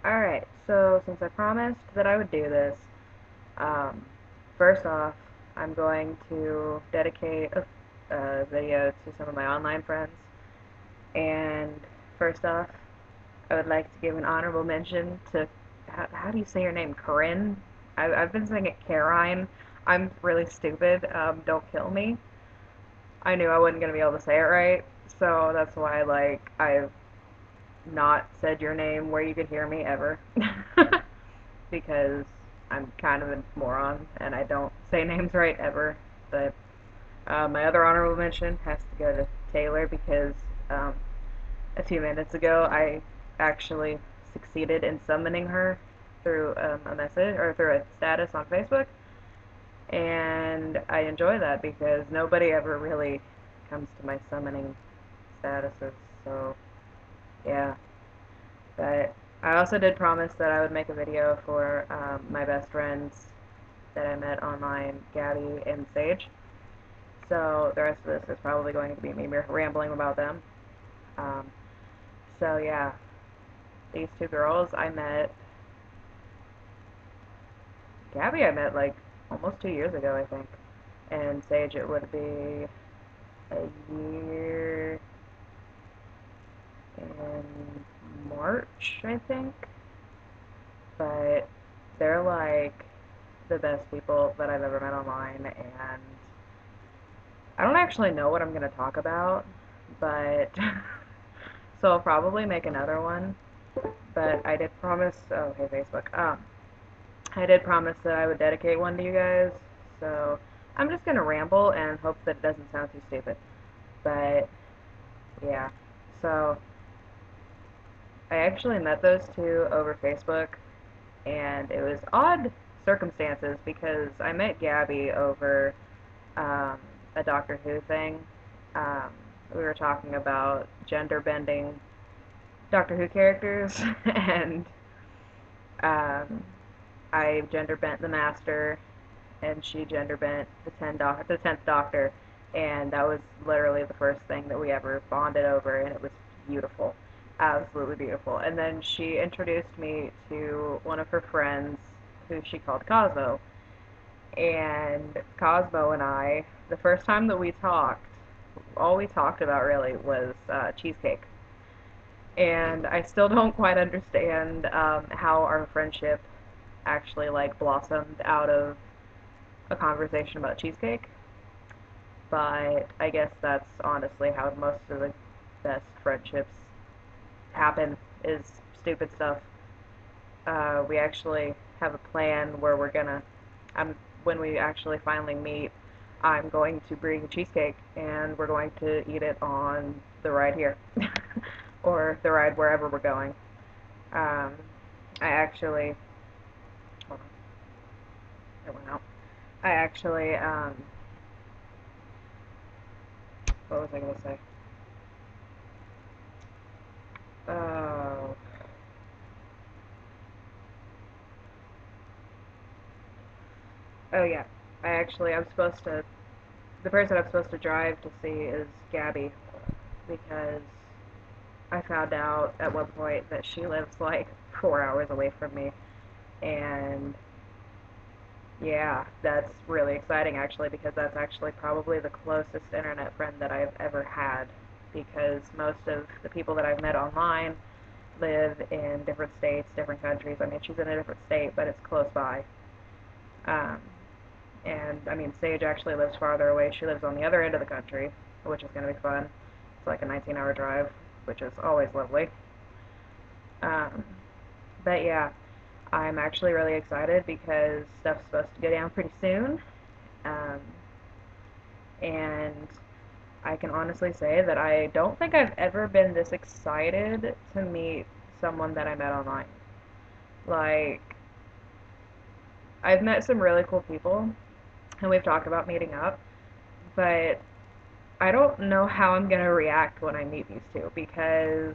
Alright, so since I promised that I would do this, um, first off, I'm going to dedicate a video to some of my online friends. And first off, I would like to give an honorable mention to, how do you say your name? Corinne? I've been saying it Carine. I'm really stupid. Don't kill me. I knew I wasn't going to be able to say it right, so that's why, like, I've not said your name where you could hear me ever. Because I'm kind of a moron and I don't say names right ever. But my other honorable mention has to go to Taylor because um, a few minutes ago I actually succeeded in summoning her through a message or through a status on Facebook, and I enjoy that because nobody ever really comes to my summoning statuses. So yeah, but I also did promise that I would make a video for my best friends that I met online, Gabby and Sage. So the rest of this is probably going to be me rambling about them. Um, so yeah, these two girls I met, Gabby I met like almost 2 years ago, I think. And Sage it would be a year in March, I think. But they're like the best people that I've ever met online, and I don't actually know what I'm going to talk about, but so I'll probably make another one. But I did promise, oh, hey Facebook, I did promise that I would dedicate one to you guys, so I'm just going to ramble and hope that it doesn't sound too stupid. But yeah, so I actually met those two over Facebook, and it was odd circumstances because I met Gabby over um, a Doctor Who thing. Um, we were talking about gender bending Doctor Who characters, and um, I gender bent the Master, and she gender bent the 10th Doctor, and that was literally the first thing that we ever bonded over, and it was beautiful, absolutely beautiful. And then she introduced me to one of her friends, who she called Cosmo, and Cosmo and I, the first time that we talked, all we talked about really was cheesecake. And I still don't quite understand how our friendship actually like blossomed out of a conversation about cheesecake. But I guess that's honestly how most of the best friendships happen, is stupid stuff. We actually have a plan where we're gonna, when we actually finally meet, I'm going to bring cheesecake and we're going to eat it on the ride here. Or the ride wherever we're going. Um, I actually, hold on, it went out. I actually, what was I going to say? Oh, oh yeah. I'm supposed to, the person I'm supposed to drive to see is Gabby, because I found out at one point that she lives like 4 hours away from me, and yeah, that's really exciting actually, because that's actually probably the closest internet friend that I've ever had, because most of the people that I've met online live in different states, different countries. I mean, she's in a different state, but it's close by. Um, and I mean, Sage actually lives farther away. She lives on the other end of the country, which is going to be fun. It's like a 19-hour drive, which is always lovely. Um, but yeah, I'm actually really excited because stuff's supposed to go down pretty soon. Um, and I can honestly say that I don't think I've ever been this excited to meet someone that I met online. Like, I've met some really cool people, and we've talked about meeting up, but I don't know how I'm gonna react when I meet these two because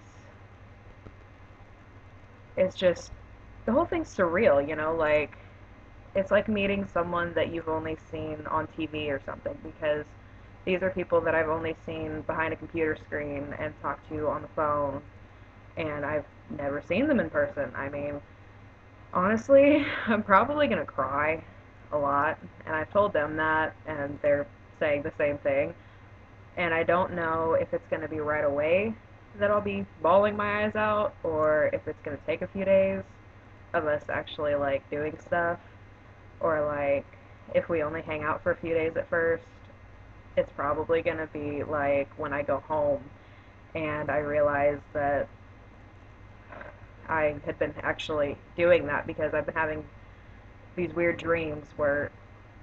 it's just, the whole thing's surreal, you know? Like, it's like meeting someone that you've only seen on TV or something, because these are people that I've only seen behind a computer screen and talked to on the phone, and I've never seen them in person. I mean, honestly, I'm probably gonna cry a lot, and I've told them that, and they're saying the same thing. And I don't know if it's gonna be right away that I'll be bawling my eyes out, or if it's gonna take a few days of us actually like doing stuff, or like if we only hang out for a few days at first. It's probably gonna be like when I go home and I realize that I had been actually doing that because I've been having these weird dreams where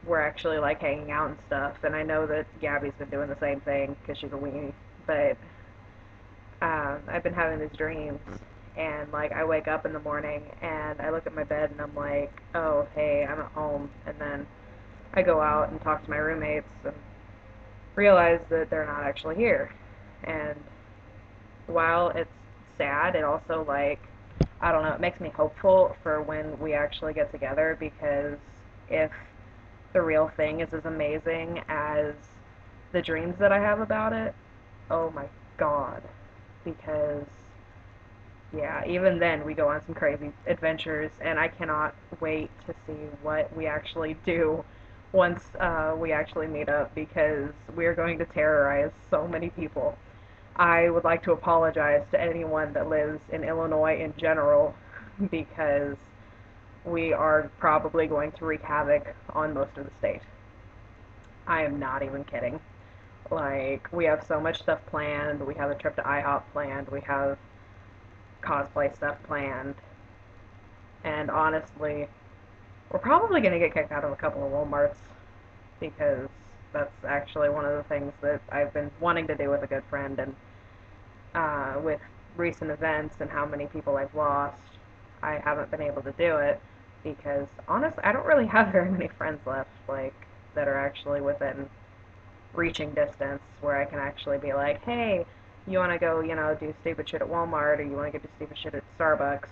we're actually like hanging out and stuff. And I know that Gabby's been doing the same thing because she's a weenie, but I've been having these dreams. And like I wake up in the morning and I look at my bed and I'm like, oh hey, I'm at home. And then I go out and talk to my roommates and realize that they're not actually here. And while it's sad, it also like I don't know, it makes me hopeful for when we actually get together because if the real thing is as amazing as the dreams that I have about it, oh my god. Because yeah, even then we go on some crazy adventures and I cannot wait to see what we actually do once we actually meet up because we are going to terrorize so many people. I would like to apologize to anyone that lives in Illinois in general because we are probably going to wreak havoc on most of the state. I am not even kidding. Like, we have so much stuff planned. We have a trip to IHOP planned. We have cosplay stuff planned. And honestly, we're probably going to get kicked out of a couple of Walmarts because that's actually one of the things that I've been wanting to do with a good friend. And with recent events and how many people I've lost, I haven't been able to do it because honestly, I don't really have very many friends left, like that are actually within reaching distance where I can actually be like, hey, you want to go, do stupid shit at Walmart, or you want to go do stupid shit at Starbucks?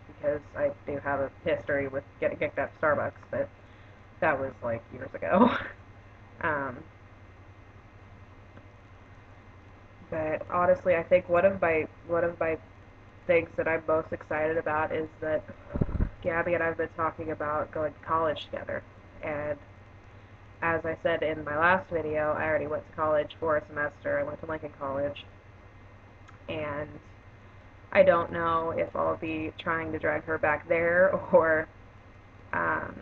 Because I do have a history with getting kicked out of Starbucks, but that was like years ago. um, but honestly, I think one of my things that I'm most excited about is that Gabby and I have been talking about going to college together. And as I said in my last video, I already went to college for a semester. I went to Lincoln College. And I don't know if I'll be trying to drag her back there or um,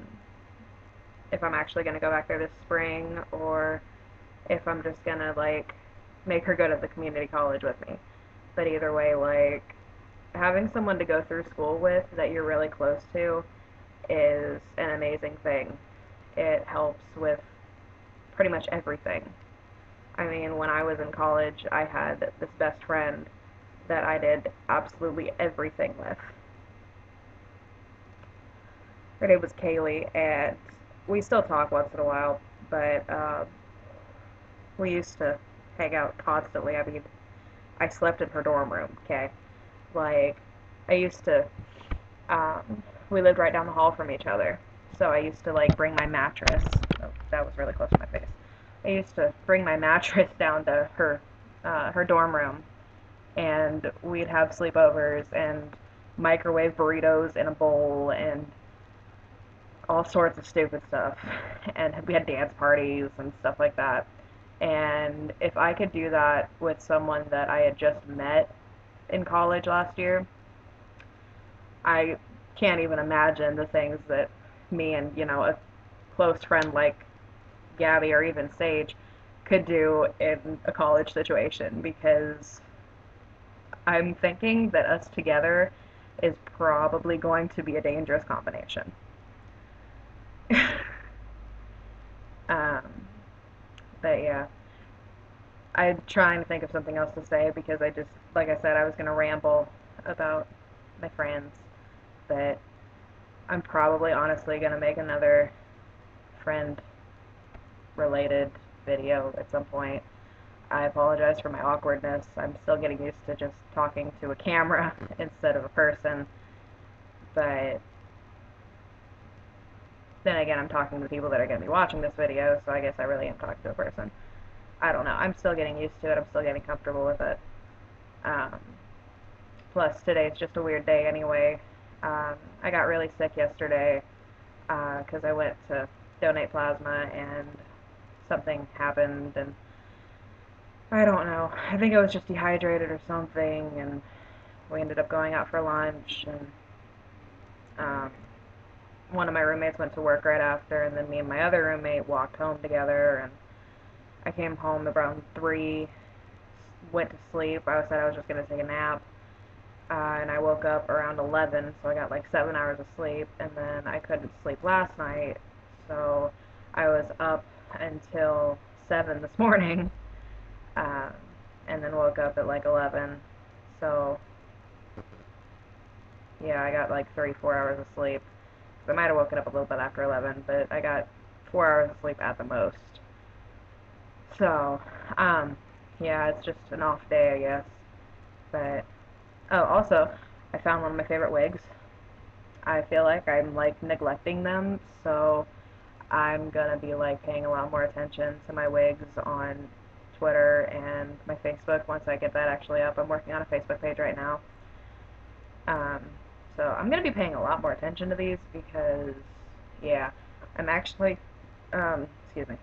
if I'm actually going to go back there this spring or if I'm just going to, like, make her go to the community college with me. But either way, like, having someone to go through school with that you're really close to is an amazing thing. It helps with pretty much everything. I mean, when I was in college, I had this best friend that I did absolutely everything with. Her name was Kaylee, and we still talk once in a while, but we used to hang out constantly. I mean, I slept in her dorm room, okay? Like, I used to, we lived right down the hall from each other, so I used to, like, bring my mattress. Oh, that was really close to my face. I used to bring my mattress down to her dorm room, and we'd have sleepovers and microwave burritos in a bowl and all sorts of stupid stuff. And we had dance parties and stuff like that. And if I could do that with someone that I had just met in college last year, I can't even imagine the things that me and, a close friend like Gabby or even Sage could do in a college situation because I'm thinking that us together is probably going to be a dangerous combination. um, but yeah, I'm trying to think of something else to say because I just, like I said, I was going to ramble about my friends, but I'm probably honestly going to make another friend related video at some point. I apologize for my awkwardness. I'm still getting used to just talking to a camera instead of a person, but then again, I'm talking to people that are going to be watching this video, so I guess I really am talking to a person. I don't know. I'm still getting used to it. I'm still getting comfortable with it. Um, plus today's just a weird day anyway. I got really sick yesterday because I went to donate plasma and something happened, and I don't know. I think I was just dehydrated or something, and we ended up going out for lunch, and um, one of my roommates went to work right after, and then me and my other roommate walked home together, and I came home around 3, went to sleep. I said I was just going to take a nap, and I woke up around 11, so I got like 7 hours of sleep, and then I couldn't sleep last night, so I was up until 7 this morning, um, and then woke up at like 11, so yeah, I got like 3, 4 hours of sleep. I might have woken up a little bit after 11, but I got 4 hours of sleep at the most. So, yeah, it's just an off day, I guess. But, oh, also, I found one of my favorite wigs. I feel like I'm, like, neglecting them, so I'm gonna be, like, paying a lot more attention to my wigs on Twitter and my Facebook once I get that actually up. I'm working on a Facebook page right now. Um, so I'm gonna be paying a lot more attention to these because, yeah, I'm actually, excuse me,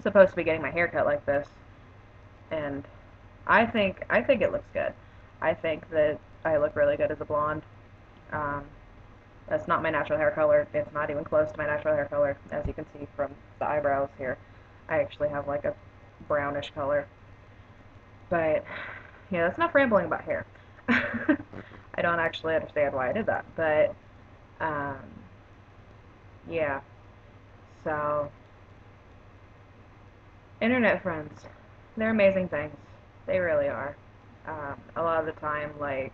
supposed to be getting my hair cut like this, and I think it looks good. I think that I look really good as a blonde. Um, that's not my natural hair color. It's not even close to my natural hair color, as you can see from the eyebrows here. I actually have like a brownish color. But yeah, that's enough rambling about hair. I don't actually understand why I did that, but um, yeah. So internet friends, they're amazing things. They really are. A lot of the time, like,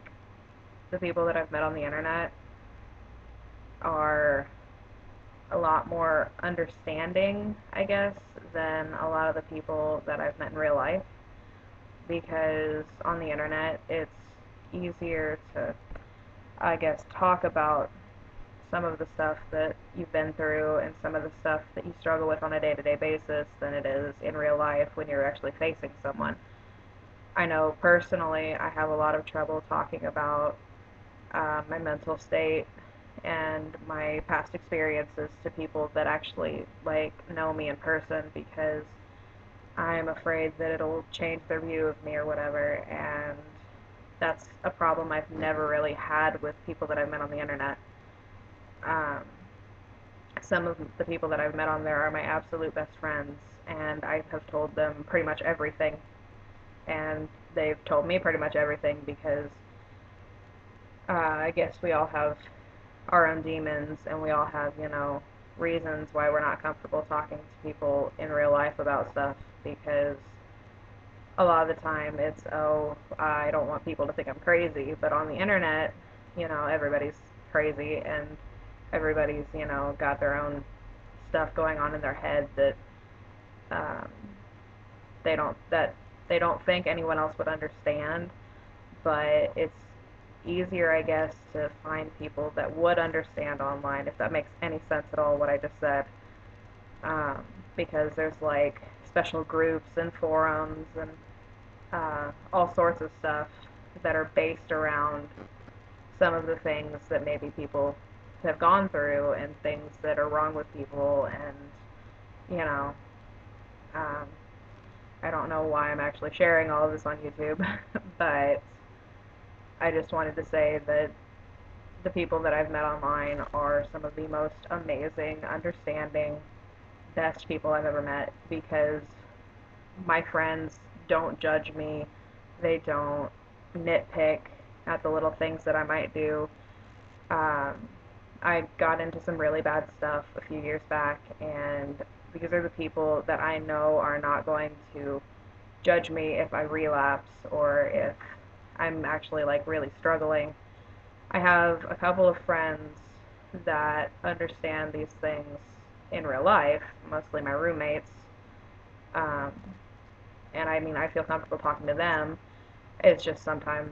the people that I've met on the internet are a lot more understanding, I guess, than a lot of the people that I've met in real life. Because on the internet, it's easier to, I guess, talk about some of the stuff that you've been through and some of the stuff that you struggle with on a day-to-day basis than it is in real life when you're actually facing someone. I know personally I have a lot of trouble talking about my mental state and my past experiences to people that actually like know me in person because I'm afraid that it'll change their view of me or whatever, and that's a problem I've never really had with people that I've met on the internet. Um, some of the people that I've met on there are my absolute best friends, and I have told them pretty much everything, and they've told me pretty much everything because I guess we all have our own demons, and we all have, reasons why we're not comfortable talking to people in real life about stuff because a lot of the time it's, oh, I don't want people to think I'm crazy, but on the internet, everybody's crazy and everybody's, got their own stuff going on in their head um, that they don't think anyone else would understand, but it's easier, I guess, to find people that would understand online, if that makes any sense at all, what I just said. Because there's like special groups and forums and all sorts of stuff that are based around some of the things that maybe people have gone through and things that are wrong with people, and you know, um, I don't know why I'm actually sharing all of this on YouTube, but I just wanted to say that the people that I've met online are some of the most amazing, understanding, best people I've ever met because my friends don't judge me. They don't nitpick at the little things that I might do. Um, I got into some really bad stuff a few years back, and these are the people that I know are not going to judge me if I relapse or if I'm actually like really struggling. I have a couple of friends that understand these things in real life, mostly my roommates. Um, and I mean, I feel comfortable talking to them. It's just sometimes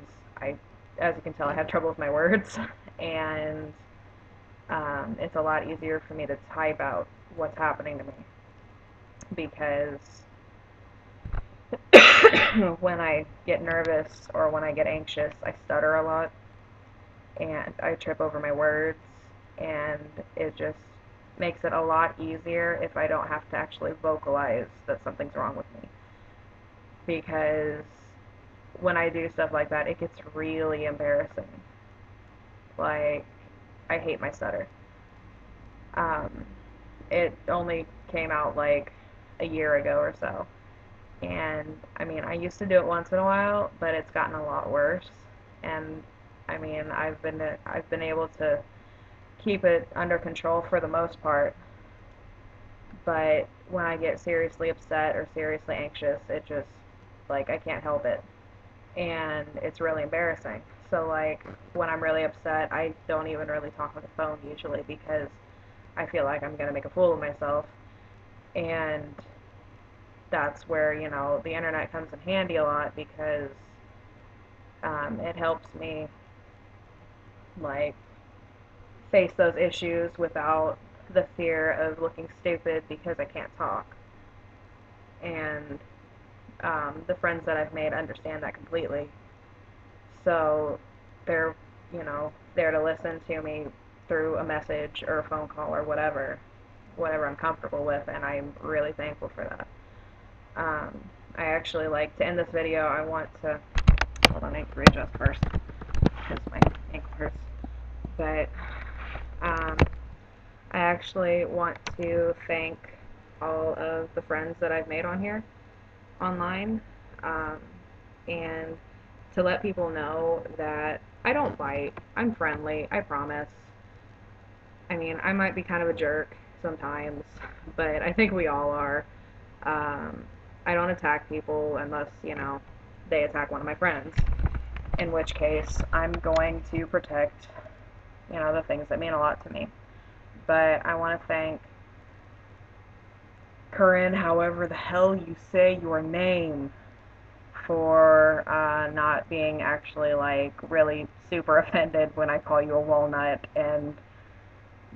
as you can tell, I have trouble with my words, and it's a lot easier for me to type out what's happening to me because when I get nervous or when I get anxious, I stutter a lot and I trip over my words, and it just makes it a lot easier if I don't have to actually vocalize that something's wrong with me. Because when I do stuff like that, it gets really embarrassing. Like, I hate my stutter. Um, it only came out like a year ago or so. And I mean, I used to do it once in a while, but it's gotten a lot worse. And I mean, I've been able to keep it under control for the most part, but when I get seriously upset or seriously anxious, it just like I can't help it. And it's really embarrassing. So like when I'm really upset, I don't even really talk on the phone usually because I feel like I'm going to make a fool of myself. And that's where, the internet comes in handy a lot because it helps me like face those issues without the fear of looking stupid because I can't talk. And the friends that I've made understand that completely. So they're, there to listen to me through a message or a phone call or whatever I'm comfortable with, and I'm really thankful for that. I actually like to end this video. I want to, hold on, I need to readjust first because my ankle hurts. But I actually want to thank all of the friends that I've made on here, online, um, and to let people know that I don't bite. I'm friendly, I promise. I mean, I might be kind of a jerk sometimes, but I think we all are. Um, I don't attack people unless, they attack one of my friends, in which case I'm going to protect, the things that mean a lot to me. But I want to thank Corinne, however the hell you say your name, for not being actually like really super offended when I call you a walnut and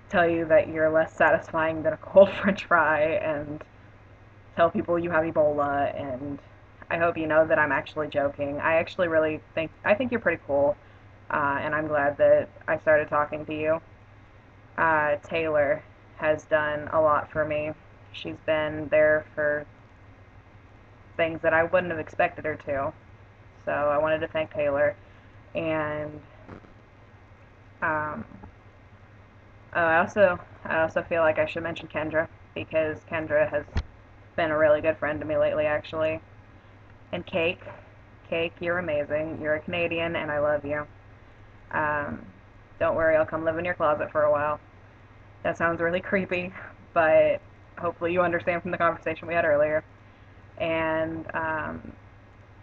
tell you that you're less satisfying than a cold French fry and tell people you have Ebola. And I hope you know that I'm actually joking. I actually really think you're pretty cool, and I'm glad that I started talking to you. Taylor has done a lot for me. She's been there for things that I wouldn't have expected her to. So I wanted to thank Taylor. And um, I also feel like I should mention Kendra, because Kendra has been a really good friend to me lately, actually. And Cake, you're amazing. You're a Canadian, and I love you. Um, don't worry, I'll come live in your closet for a while. That sounds really creepy, but hopefully you understand from the conversation we had earlier. And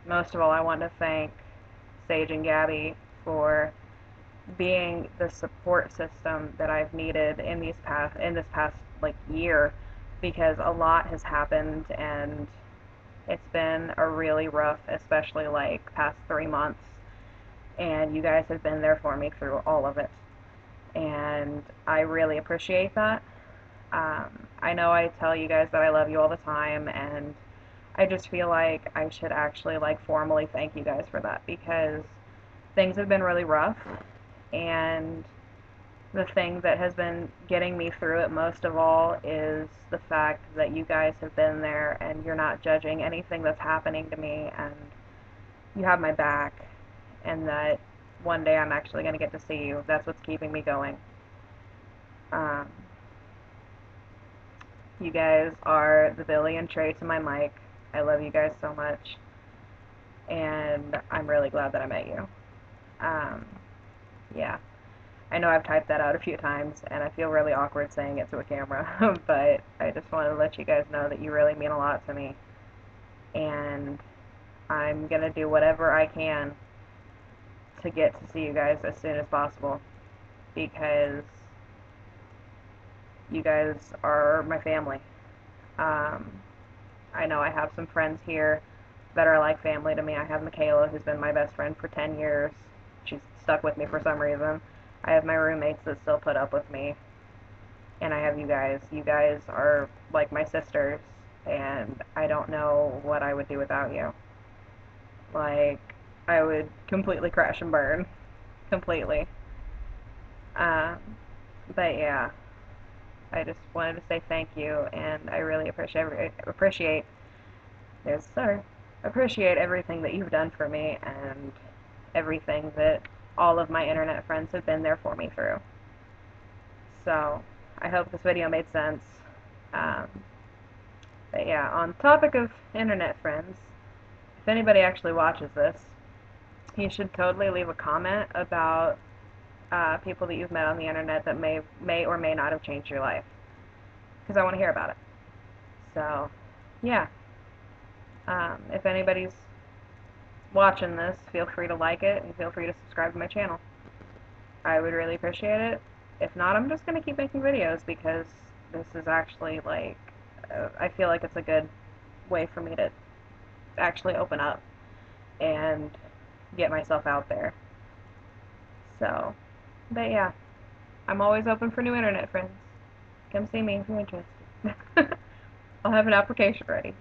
most of all, I want to thank Sage and Gabby for being the support system that I've needed in this past like year, because a lot has happened and it's been a really rough, especially like past 3 months, and you guys have been there for me through all of it, and I really appreciate that. I know I tell you guys that I love you all the time, and I just feel like I should actually like formally thank you guys for that, because things have been really rough, and the thing that has been getting me through it most of all is the fact that you guys have been there and you're not judging anything that's happening to me, and you have my back, and that one day I'm actually going to get to see you. That's what's keeping me going. Um, you guys are the Billy and Trey to my Mike. I love you guys so much, and I'm really glad that I met you. Um, yeah. I know I've typed that out a few times, and I feel really awkward saying it to a camera, but I just wanted to let you guys know that you really mean a lot to me, and I'm going to do whatever I can to get to see you guys as soon as possible, because you guys are my family. Um, I know I have some friends here that are like family to me. I have Michaela, who's been my best friend for 10 years. She's stuck with me for some reason. I have my roommates that still put up with me. And I have you guys. You guys are like my sisters, and I don't know what I would do without you. Like, I would completely crash and burn. Completely. Um, but yeah, I just wanted to say thank you, and I really yes, sir, appreciate everything that you've done for me and everything that all of my internet friends have been there for me through. So, I hope this video made sense. Um, but yeah, on topic of internet friends, if anybody actually watches this, you should totally leave a comment about people that you've met on the internet that may or may not have changed your life, because I want to hear about it. So, yeah, if anybody's watching this, feel free to like it and feel free to subscribe to my channel. I would really appreciate it. If not, I'm just going to keep making videos because this is actually like, I feel like it's a good way for me to actually open up and get myself out there. So, but yeah, I'm always open for new internet friends. Come see me if you're interested. I'll have an application ready.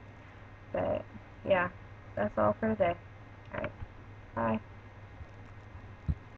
But yeah, that's all for today. Alright, bye.